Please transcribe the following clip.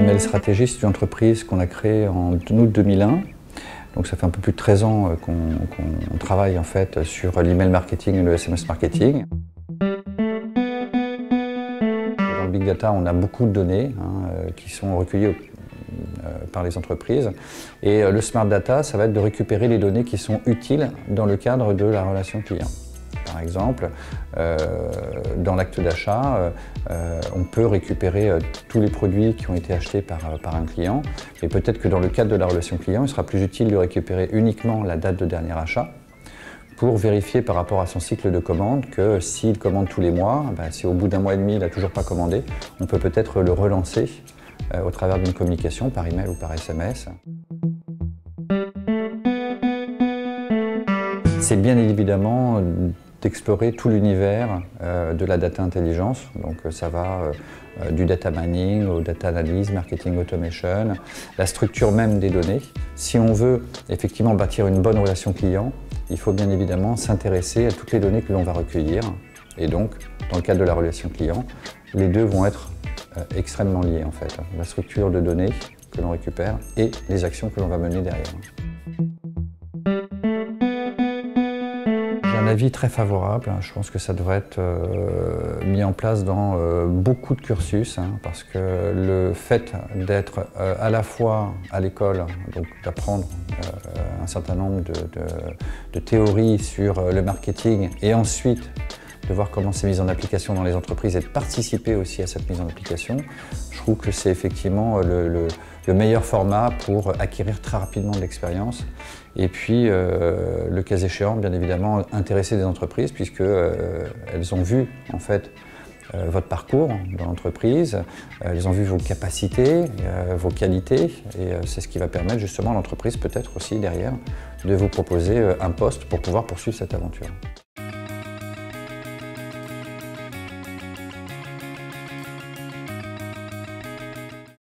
l'email stratégie, c'est une entreprise qu'on a créée en août 2001. Donc ça fait un peu plus de 13 ans qu'on travaille en fait sur l'email marketing et le SMS marketing. Dans le Big Data, on a beaucoup de données qui sont recueillies par les entreprises. Et le Smart Data, ça va être de récupérer les données qui sont utiles dans le cadre de la relation client. Par exemple, dans l'acte d'achat, on peut récupérer tous les produits qui ont été achetés par un client. Et peut-être que dans le cadre de la relation client, il sera plus utile de récupérer uniquement la date de dernier achat pour vérifier par rapport à son cycle de commande que s'il commande tous les mois, si au bout d'un mois et demi il n'a toujours pas commandé, on peut peut-être le relancer au travers d'une communication par email ou par SMS. C'est bien évidemment d'explorer tout l'univers de la data intelligence. Donc ça va du data mining au data analyse, marketing automation, la structure même des données. Si on veut effectivement bâtir une bonne relation client, il faut bien évidemment s'intéresser à toutes les données que l'on va recueillir. Et donc, dans le cadre de la relation client, les deux vont être extrêmement liés en fait. La structure de données que l'on récupère et les actions que l'on va mener derrière. J'ai un avis très favorable, je pense que ça devrait être mis en place dans beaucoup de cursus, parce que le fait d'être à la fois à l'école, donc d'apprendre un certain nombre de théories sur le marketing et ensuite de voir comment c'est mis en application dans les entreprises et de participer aussi à cette mise en application, je trouve que c'est effectivement le meilleur format pour acquérir très rapidement de l'expérience. Et puis, le cas échéant, bien évidemment, intéresser des entreprises puisque elles ont vu en fait votre parcours dans l'entreprise, elles ont vu vos capacités, vos qualités, et c'est ce qui va permettre justement à l'entreprise peut-être aussi derrière de vous proposer un poste pour pouvoir poursuivre cette aventure.